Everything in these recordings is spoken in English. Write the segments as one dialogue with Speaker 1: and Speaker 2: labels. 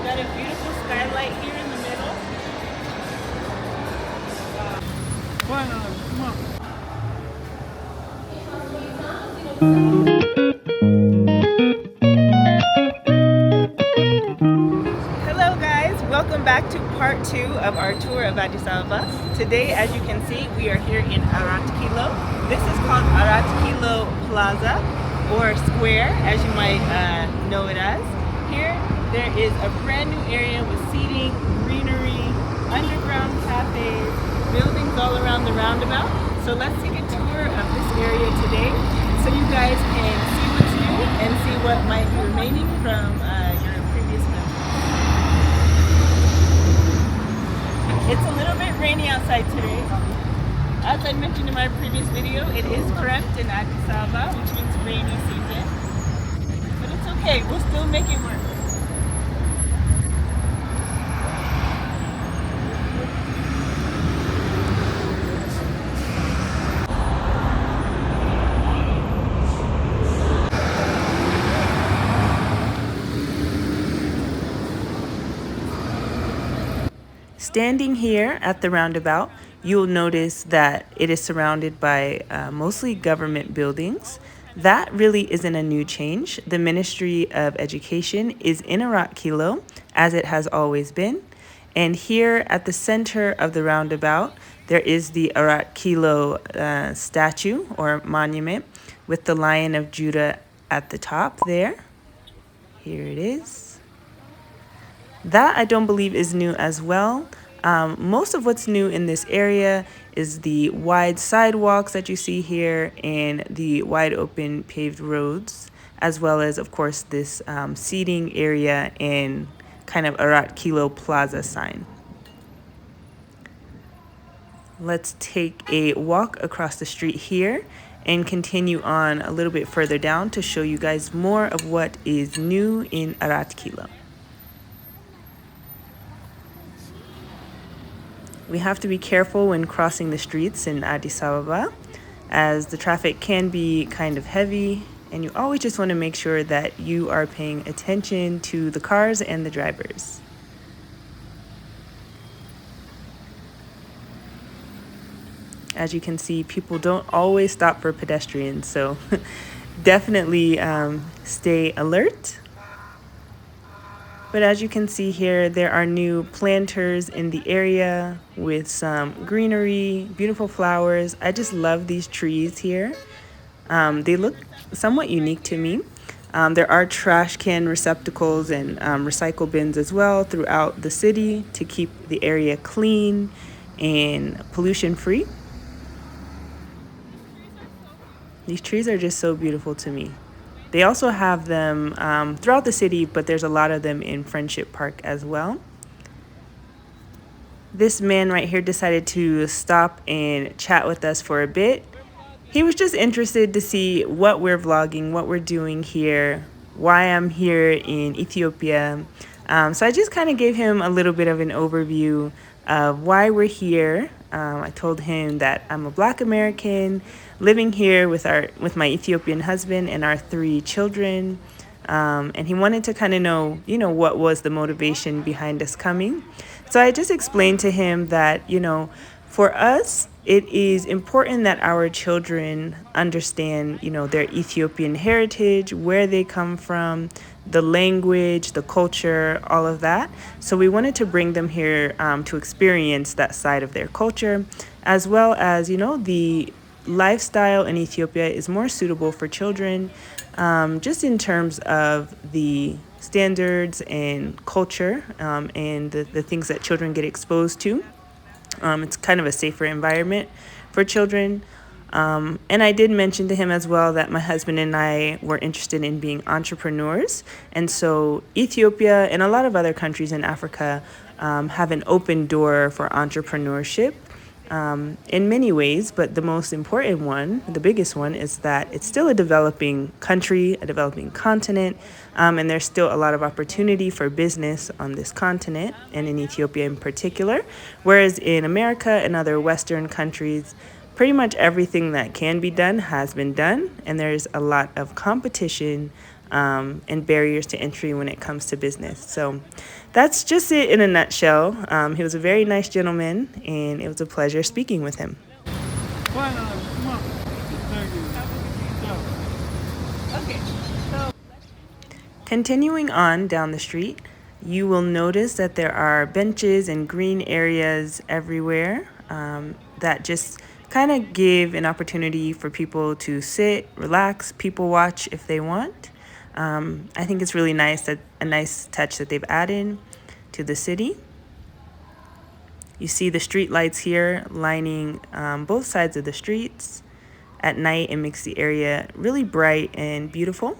Speaker 1: Got a beautiful skylight here in the middle. Come on. Hello guys, welcome back to part 2 of our tour of Addis Ababa. Today, as you can see, we are here in Arat Kilo. This is called Arat Kilo Plaza, or Square, as you might know it as. Here, there is a brand new area with seating, greenery, underground cafes, buildings all around the roundabout. So let's take a tour of this area today so you guys can see what's new and see what might be remaining from your previous memories. It's a little bit rainy outside today. As I mentioned in my previous video, it is Kremt in Addis Ababa, which means rainy season. But it's okay, we'll still make it work. Standing here at the roundabout, you'll notice that it is surrounded by mostly government buildings. That really isn't a new change. The Ministry of Education is in Arat Kilo, as it has always been. And here at the center of the roundabout, there is the Arat Kilo statue or monument with the Lion of Judah at the top there. Here it is. That I don't believe is new as well. Most of what's new in this area is the wide sidewalks that you see here and the wide open paved roads, as well as, of course, this seating area and kind of Arat Kilo Plaza sign. Let's take a walk across the street here and continue on a little bit further down to show you guys more of what is new in Arat Kilo. We have to be careful when crossing the streets in Addis Ababa, as the traffic can be kind of heavy, and you always just want to make sure that you are paying attention to the cars and the drivers. As you can see, people don't always stop for pedestrians, so definitely stay alert. But as you can see here, there are new planters in the area with some greenery, beautiful flowers. I just love these trees here. They look somewhat unique to me. There are trash can receptacles and recycle bins as well throughout the city to keep the area clean and pollution free. These trees are just so beautiful to me. They also have them throughout the city, but there's a lot of them in Friendship Park as well. This man right here decided to stop and chat with us for a bit. He was just interested to see what we're vlogging, what we're doing here, why I'm here in Ethiopia. So I just kind of gave him a little bit of an overview of why we're here. I told him that I'm a Black American living here with my Ethiopian husband and our 3 children. And he wanted to kind of know, what was the motivation behind us coming. So I just explained to him that, for us, it is important that our children understand, their Ethiopian heritage, where they come from, the language, the culture, all of that. So we wanted to bring them here to experience that side of their culture, as well as, the lifestyle in Ethiopia is more suitable for children, just in terms of the standards and culture and the things that children get exposed to. It's kind of a safer environment for children. And I did mention to him as well that my husband and I were interested in being entrepreneurs. And so Ethiopia and a lot of other countries in Africa have an open door for entrepreneurship in many ways. But the most important one, the biggest one, is that it's still a developing country, a developing continent. And there's still a lot of opportunity for business on this continent and in Ethiopia in particular. Whereas in America and other Western countries, pretty much everything that can be done has been done, and there's a lot of competition and barriers to entry when it comes to business. So that's just it in a nutshell. He was a very nice gentleman, and it was a pleasure speaking with him. Continuing on down the street, you will notice that there are benches and green areas everywhere that just kind of give an opportunity for people to sit, relax, people watch if they want. I think it's really nice, that a nice touch that they've added to the city. You see the street lights here lining both sides of the streets. At night, it makes the area really bright and beautiful.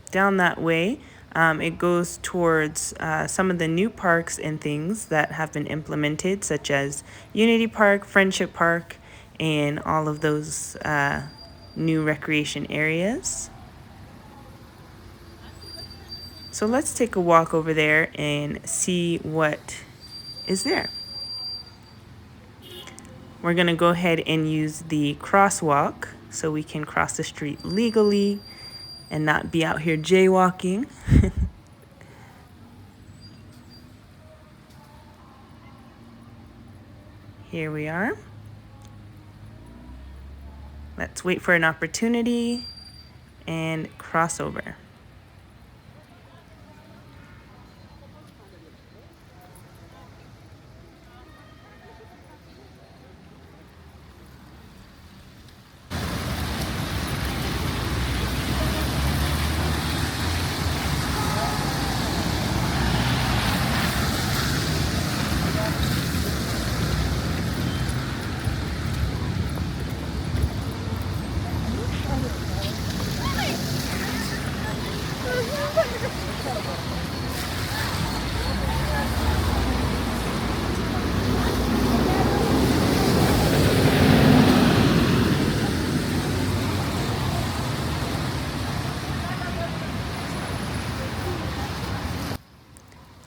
Speaker 1: Down that way, it goes towards some of the new parks and things that have been implemented, such as Unity Park, Friendship Park, and all of those new recreation areas. So let's take a walk over there and see what is there. We're going to go ahead and use the crosswalk so we can cross the street legally and not be out here jaywalking. Here we are. Let's wait for an opportunity and cross over.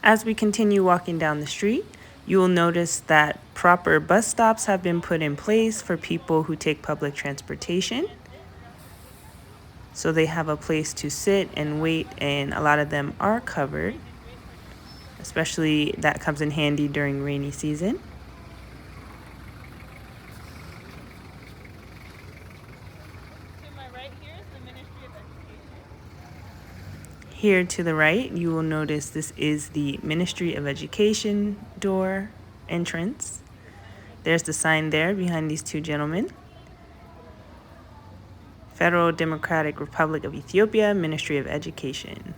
Speaker 1: As we continue walking down the street, you will notice that proper bus stops have been put in place for people who take public transportation. So they have a place to sit and wait, and a lot of them are covered. Especially that comes in handy during rainy season. Here to the right, you will notice this is the Ministry of Education door entrance. There's the sign there behind these two gentlemen. Federal Democratic Republic of Ethiopia, Ministry of Education.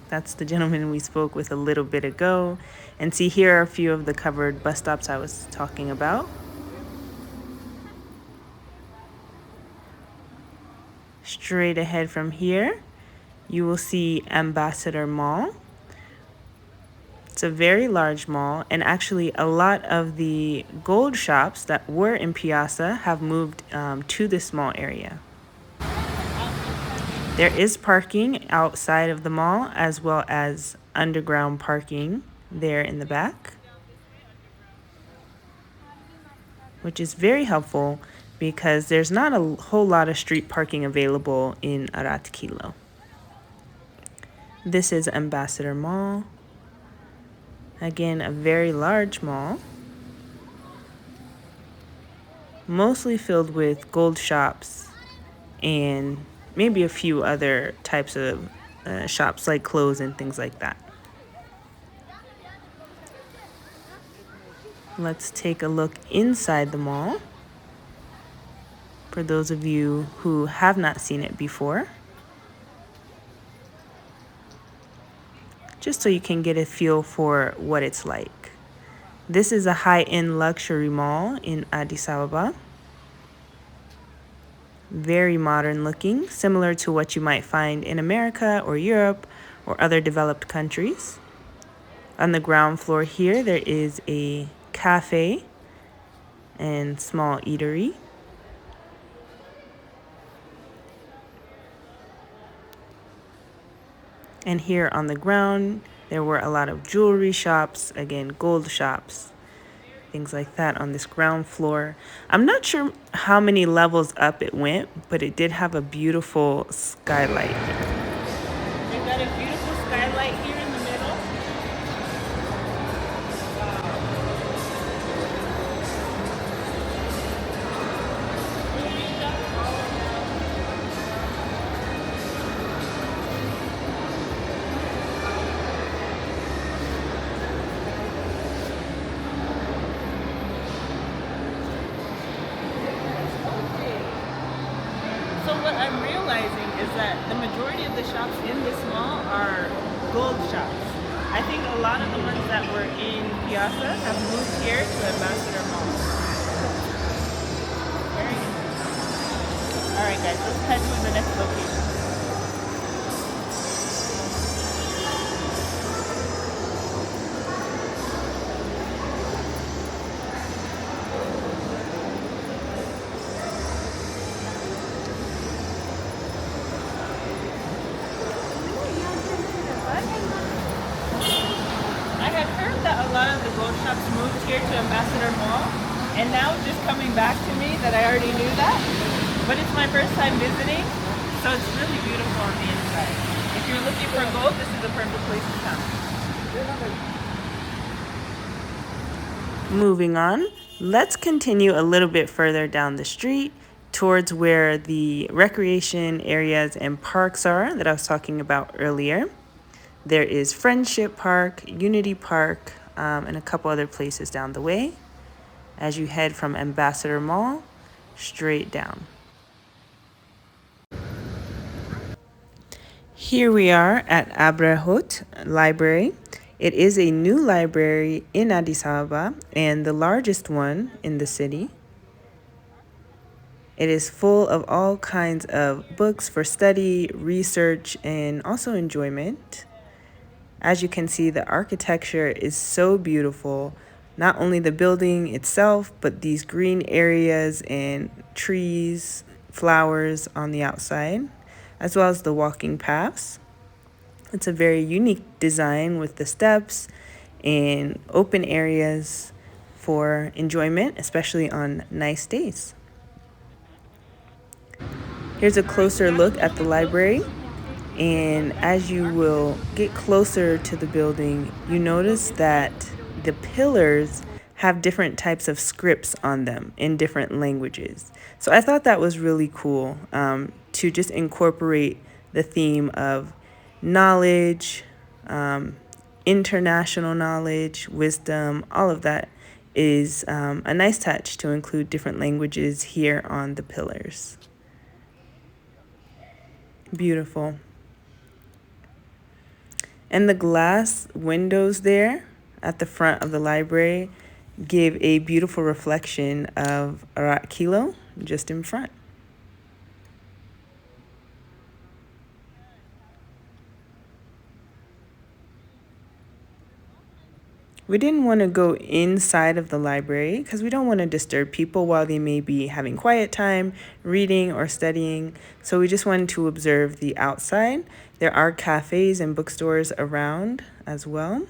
Speaker 1: That's the gentleman we spoke with a little bit ago. And see, here are a few of the covered bus stops I was talking about. Straight ahead from here, you will see Ambassador Mall. It's a very large mall, and actually a lot of the gold shops that were in Piazza have moved to this mall area. There is parking outside of the mall, as well as underground parking there in the back, which is very helpful because there's not a whole lot of street parking available in Arat Kilo. This is Ambassador Mall. Again, a very large mall, mostly filled with gold shops and maybe a few other types of shops like clothes and things like that. Let's take a look inside the mall for those of you who have not seen it before, just so you can get a feel for what it's like. This is a high-end luxury mall in Addis Ababa. Very modern looking, similar to what you might find in America or Europe or other developed countries. On the ground floor here, there is a cafe and small eatery. And here on the ground, there were a lot of jewelry shops, again, gold shops, things like that on this ground floor. I'm not sure how many levels up it went, but it did have a beautiful skylight. We've got a beautiful skylight here in the middle. So what I'm realizing is that the majority of the shops in this mall are gold shops. I think a lot of the ones that were in Piazza have moved here to Ambassador Mall. Very interesting. Alright guys, let's head to the next location. A lot of the gold shops moved here to Ambassador Mall, and now it's just coming back to me that I already knew that, but it's my first time visiting, so it's really beautiful on the inside. If you're looking for gold, this is the perfect place to come. Moving on, let's continue a little bit further down the street towards where the recreation areas and parks are that I was talking about earlier. There is Friendship Park, Unity Park, and a couple other places down the way as you head from Ambassador Mall straight down. Here we are at Abraot Library. It is a new library in Addis Ababa and the largest one in the city. It is full of all kinds of books for study, research, and also enjoyment. As you can see, the architecture is so beautiful. Not only the building itself, but these green areas and trees, flowers on the outside, as well as the walking paths. It's a very unique design with the steps and open areas for enjoyment, especially on nice days. Here's a closer look at the library. And as you will get closer to the building, you notice that the pillars have different types of scripts on them in different languages. So I thought that was really cool to just incorporate the theme of knowledge, international knowledge, wisdom, all of that is a nice touch to include different languages here on the pillars. Beautiful. And the glass windows there at the front of the library give a beautiful reflection of Arat Kilo just in front. We didn't want to go inside of the library because we don't want to disturb people while they may be having quiet time, reading or studying. So we just wanted to observe the outside. There are cafes and bookstores around as well.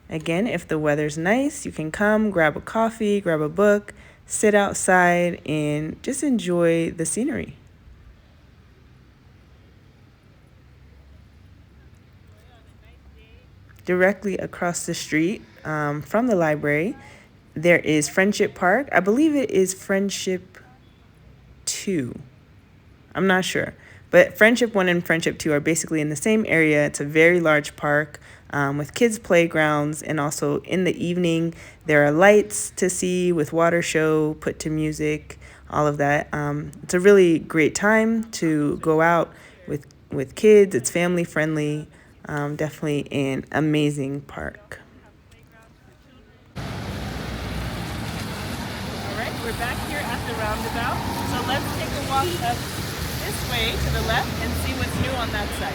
Speaker 1: Again, if the weather's nice, you can come, grab a coffee, grab a book, sit outside, and just enjoy the scenery. Directly across the street from the library, there is Friendship Park. I believe it is Friendship 2. I'm not sure. But Friendship 1 and Friendship 2 are basically in the same area. It's a very large park with kids' playgrounds. And also in the evening, there are lights to see with water show, put to music, all of that. It's a really great time to go out with kids. It's family friendly. Definitely an amazing park. All right, we're back here at the Roundabout. So let's take a walk up this way to the left and see what's new on that side.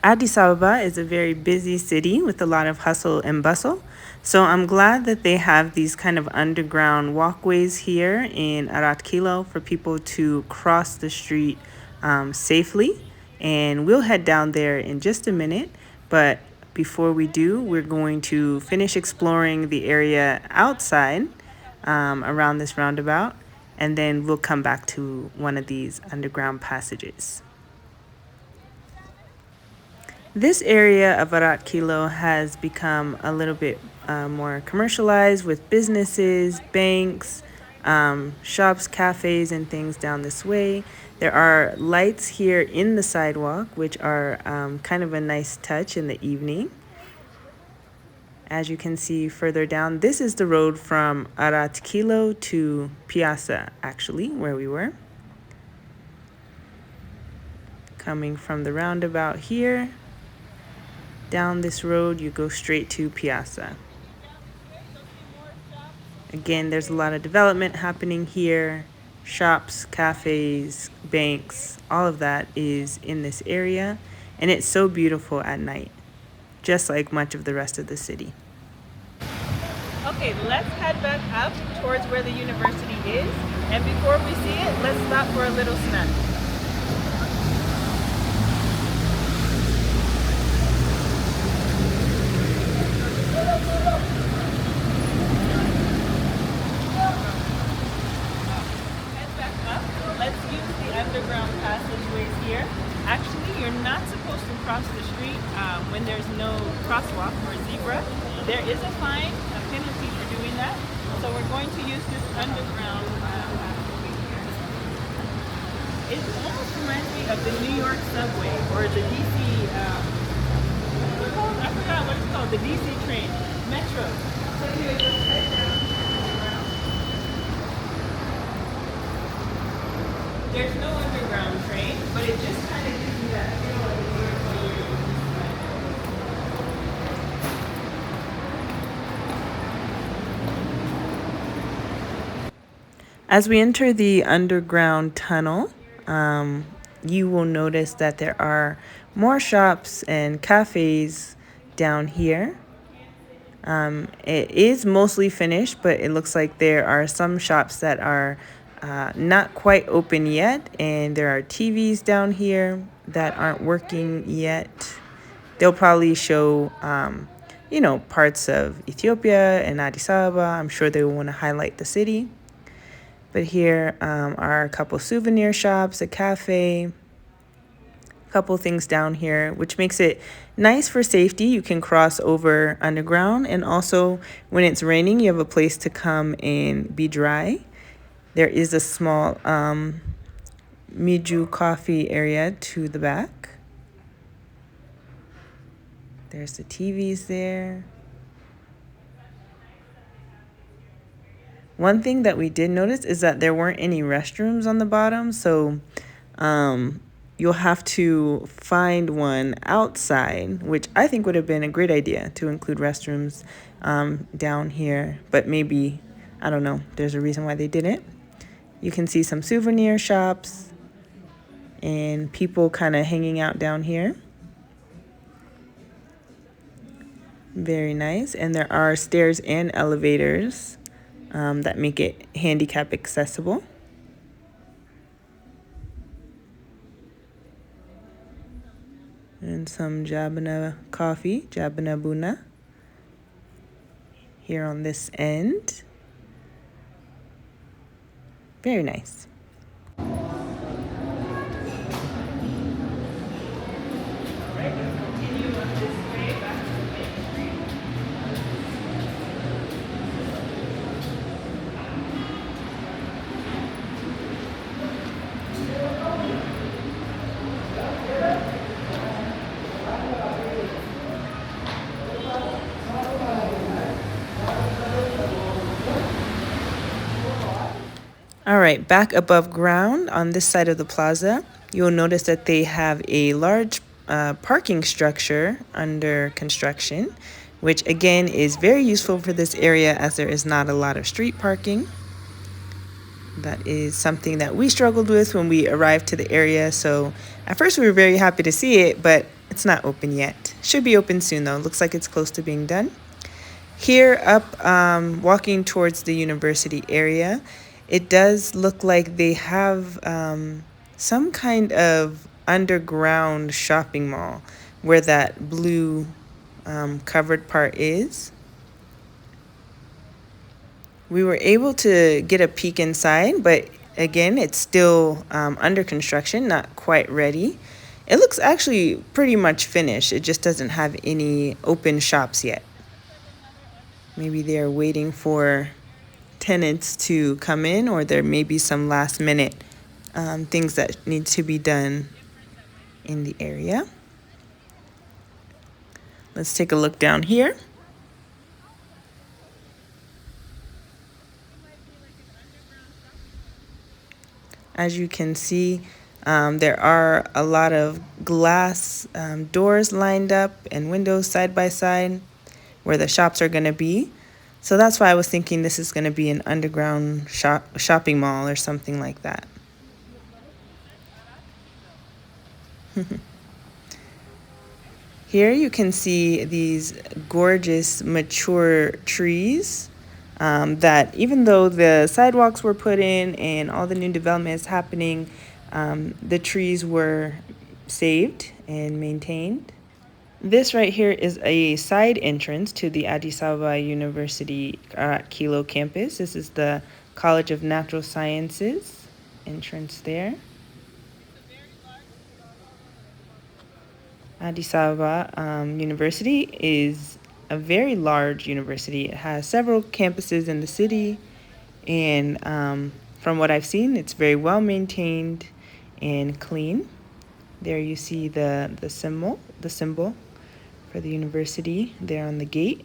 Speaker 1: Addis Ababa is a very busy city with a lot of hustle and bustle. So I'm glad that they have these kind of underground walkways here in Arat Kilo for people to cross the street safely. And we'll head down there in just a minute. But before we do, we're going to finish exploring the area outside around this roundabout. And then we'll come back to one of these underground passages. This area of Arat Kilo has become a little bit more commercialized with businesses, banks, shops, cafes, and things down this way. There are lights here in the sidewalk, which are kind of a nice touch in the evening. As you can see further down, this is the road from Arat Kilo to Piazza, actually, where we were. Coming from the roundabout here, down this road, you go straight to Piazza. Again, there's a lot of development happening here. Shops, cafes, banks, all of that is in this area. And it's so beautiful at night, just like much of the rest of the city. Okay, let's head back up towards where the university is. And before we see it, let's stop for a little snack. Underground passageways here. Actually, you're not supposed to cross the street when there's no crosswalk or zebra. There is a fine, a penalty for doing that. So we're going to use this underground passageway here. It almost reminds me of the New York subway or the DC, I forgot what it's called, the DC train, Metro. So anyway, let's head down. There's no underground train, but it just kind of gives you that feel like As we enter the underground tunnel, you will notice that there are more shops and cafes down here. It is mostly finished, but it looks like there are some shops that are not quite open yet, and there are TVs down here that aren't working yet. They'll probably show, parts of Ethiopia and Addis Ababa. I'm sure they will want to highlight the city. But here are a couple souvenir shops, a cafe, a couple things down here, which makes it nice for safety. You can cross over underground, and also when it's raining, you have a place to come and be dry. There is a small Miju coffee area to the back. There's the TVs there. One thing that we did notice is that there weren't any restrooms on the bottom, so you'll have to find one outside, which I think would have been a great idea to include restrooms down here, but maybe, I don't know, there's a reason why they didn't. You can see some souvenir shops and people kind of hanging out down here. Very nice. And there are stairs and elevators that make it handicap accessible. And some Jabana coffee, Jabana Buna, here on this end. Very nice. All right, back above ground on this side of the plaza, you'll notice that they have a large parking structure under construction, which again is very useful for this area as there is not a lot of street parking. That is something that we struggled with when we arrived to the area. So at first we were very happy to see it, but it's not open yet. Should be open soon though. Looks like it's close to being done. Here up, walking towards the university area, it does look like they have some kind of underground shopping mall where that blue covered part is. We were able to get a peek inside, but again, it's still under construction, not quite ready. It looks actually pretty much finished. It just doesn't have any open shops yet. Maybe they're waiting for tenants to come in, or there may be some last minute things that need to be done in the area. Let's take a look down here. As you can see, there are a lot of glass doors lined up and windows side by side where the shops are going to be. So that's why I was thinking this is going to be an underground shopping mall or something like that. Here you can see these gorgeous mature trees that even though the sidewalks were put in and all the new development is happening, the trees were saved and maintained. This right here is a side entrance to the Addis Ababa University Arat Kilo campus. This is the College of Natural Sciences entrance there. Addis Ababa University is a very large university. It has several campuses in the city, and from what I've seen, it's very well maintained and clean. There you see the symbol for the university there on the gate.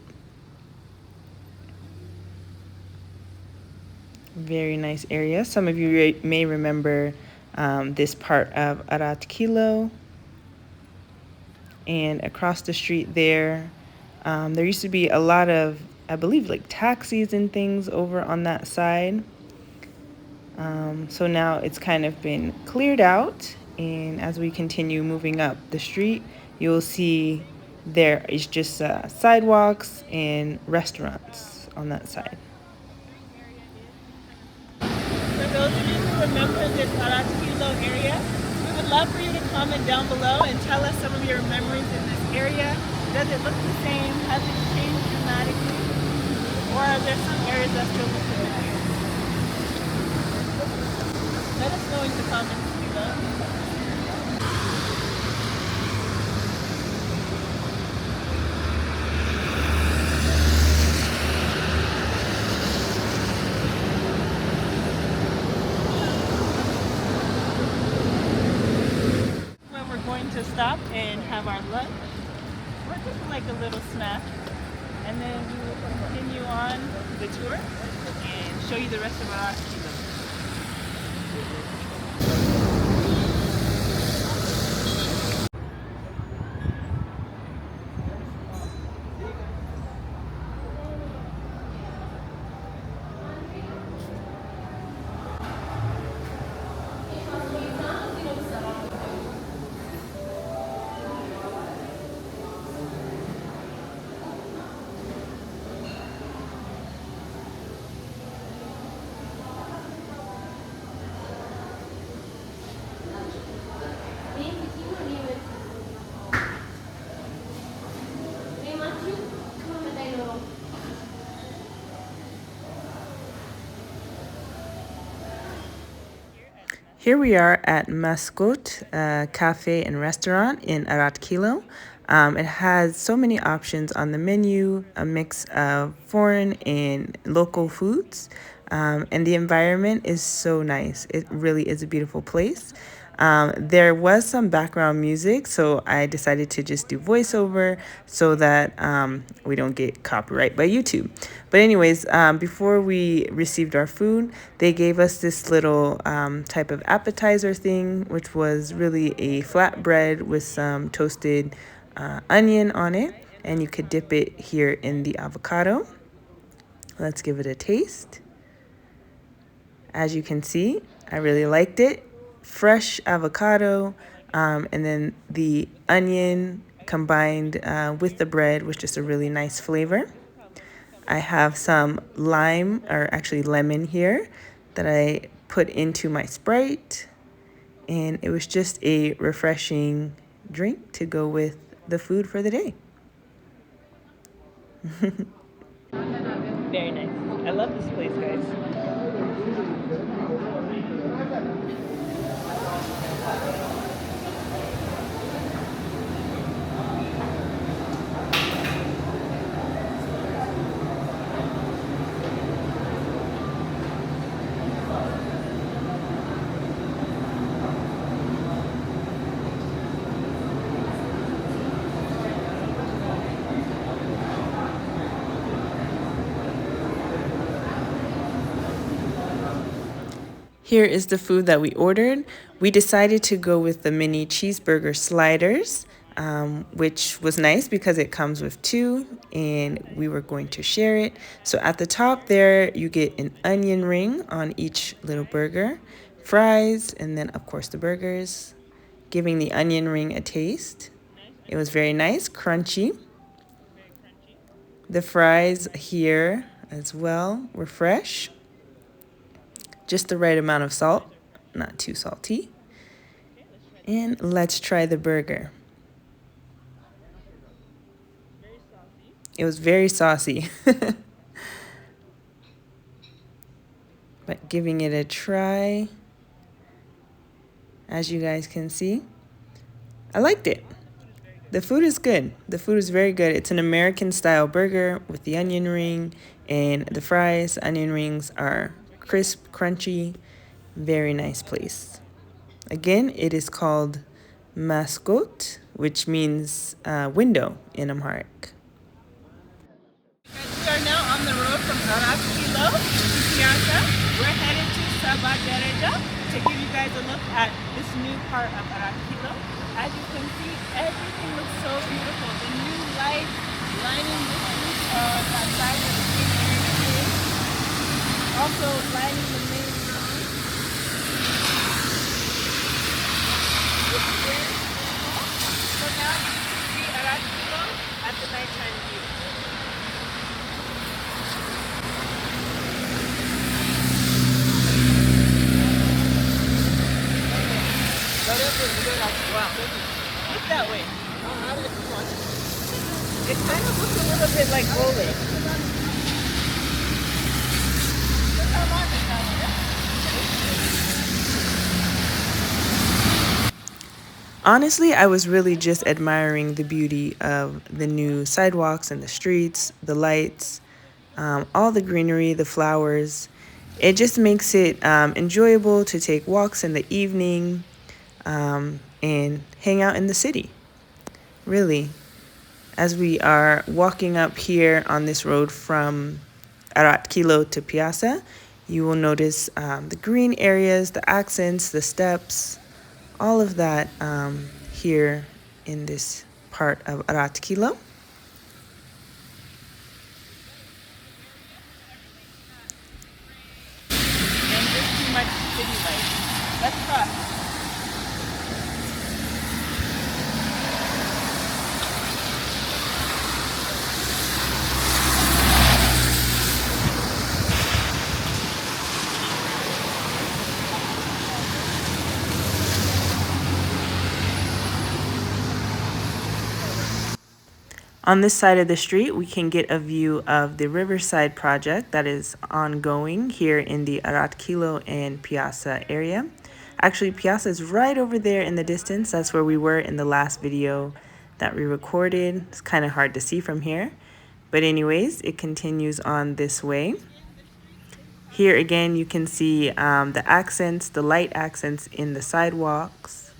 Speaker 1: Very nice area. Some of you may remember this part of Arat Kilo. And across the street there, there used to be a lot of, I believe, like taxis and things over on that side. So now it's kind of been cleared out. And as we continue moving up the street, you'll see there is just sidewalks and restaurants on that side. For those of you who remember this Arat Kilo area, we would love for you to comment down below and tell us some of your memories in this area. Does it look the same? Has it changed dramatically? Or are there some areas that still look familiar? Let us know in the comments below. To stop and have our lunch. We're taking like a little snack, and then we will continue on the tour and show you the rest of our kilo. Here we are at Mascot Cafe and Restaurant in Arat Kilo. It has so many options on the menu, a mix of foreign and local foods, and the environment is so nice. It really is a beautiful place. There was some background music, so I decided to just do voiceover so that we don't get copyright by YouTube. But anyways, before we received our food, they gave us this little type of appetizer thing, which was really a flatbread with some toasted onion on it, and you could dip it here in the avocado. Let's give it a taste. As you can see, I really liked it. Fresh avocado, and then the onion combined with the bread was just a really nice flavor. I have some lime, or actually lemon here, that I put into my Sprite. And it was just a refreshing drink to go with the food for the day. Very nice. I love this place, guys. Here is the food that we ordered. We decided to go with the mini cheeseburger sliders, which was nice because it comes with two and we were going to share it. So at the top there, you get an onion ring on each little burger, fries, and then of course the burgers, giving the onion ring a taste. It was very nice, crunchy. The fries here as well were fresh. Just the right amount of salt, not too salty. And let's try the burger. It was very saucy. But giving it a try, as you guys can see, I liked it. The food is good. The food is very good. It's an American style burger with the onion ring and the fries. Onion rings are crisp, crunchy, very nice place. Again, it is called Mascot, which means window in Amharic. We are now on the road from Arat Kilo to Piazza. We're headed to Sabah Dereja to give you guys a look at this new part of Arat Kilo. As you can see, everything looks so beautiful. The new lights lining the streets that side of the green area. Also lining the main road. It's very beautiful. So now you can see Arat Kilo at the nighttime view. Wow. Look that way. It kind of looks a little bit like bowling. Honestly, I was really just admiring the beauty of the new sidewalks and the streets, the lights, all the greenery, the flowers. It just makes it enjoyable to take walks in the evening and hang out in the city. Really, as we are walking up here on this road from Arat Kilo to Piazza, you will notice the green areas, the accents, the steps, all of that here in this part of Arat Kilo. And just too much city life. Let's cross. On this side of the street, we can get a view of the Riverside project that is ongoing here in the Arat Kilo and Piazza area. Actually, Piazza is right over there in the distance. That's where we were in the last video that we recorded. It's kind of hard to see from here. But anyways, it continues on this way. Here again, you can see the accents, the light accents in the sidewalks.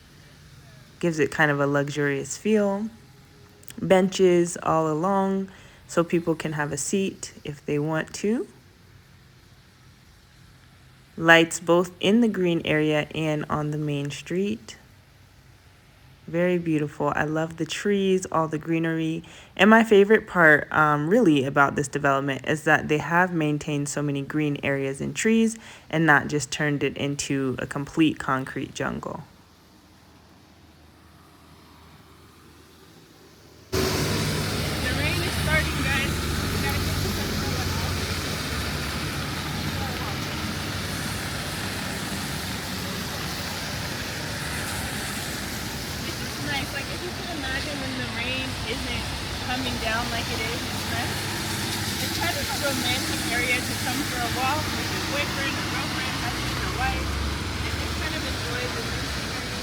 Speaker 1: Gives it kind of a luxurious feel. Benches all along so people can have a seat if they want to. Lights both in the green area and on the main street. Very beautiful. I love the trees, all the greenery. And my favorite part really about this development is that they have maintained so many green areas and trees and not just turned it into a complete concrete jungle. you can imagine when the rain isn't coming down like it is in France, it's kind of a romantic area to come for a walk with your boyfriend or girlfriend, husband or wife, and just kind of enjoy the new scenery.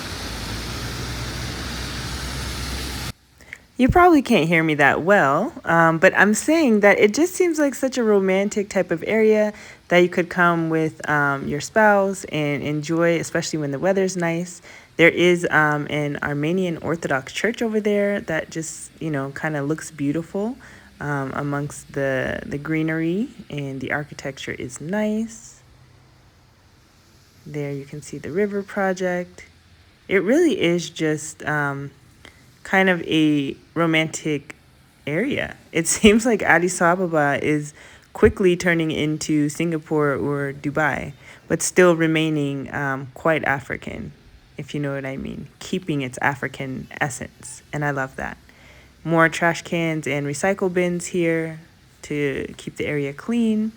Speaker 1: You probably can't hear me that well, but I'm saying that it just seems like such a romantic type of area that you could come with your spouse and enjoy, especially when the weather's nice. There is an Armenian Orthodox church over there that just, kind of looks beautiful amongst the greenery, and the architecture is nice. There you can see the river project. It really is just kind of a romantic area. It seems like Addis Ababa is quickly turning into Singapore or Dubai, but still remaining quite African, if you know what I mean, keeping its African essence. And I love that. More trash cans and recycle bins here to keep the area clean.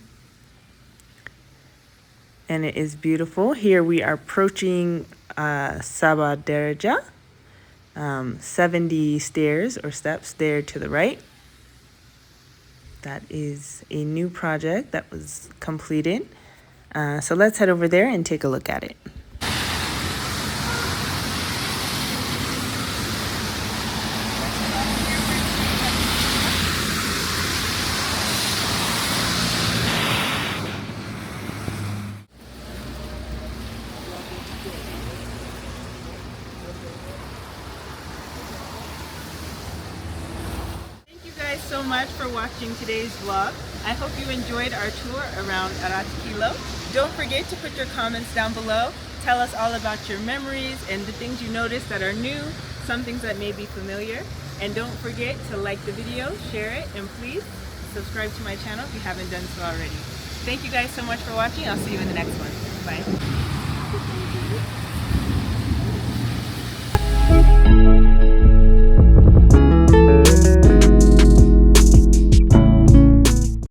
Speaker 1: And it is beautiful. Here we are approaching Sabah Deraja. 70 stairs or steps there to the right. That is a new project that was completed. So let's head over there and take a look at it. So much for watching today's vlog. I hope you enjoyed our tour around Arat Kilo. Don't forget to put your comments down below. Tell us all about your memories and the things you noticed that are new, some things that may be familiar. And don't forget to like the video, share it, and please subscribe to my channel if you haven't done so already. Thank you guys so much for watching. I'll see you in the next one. Bye.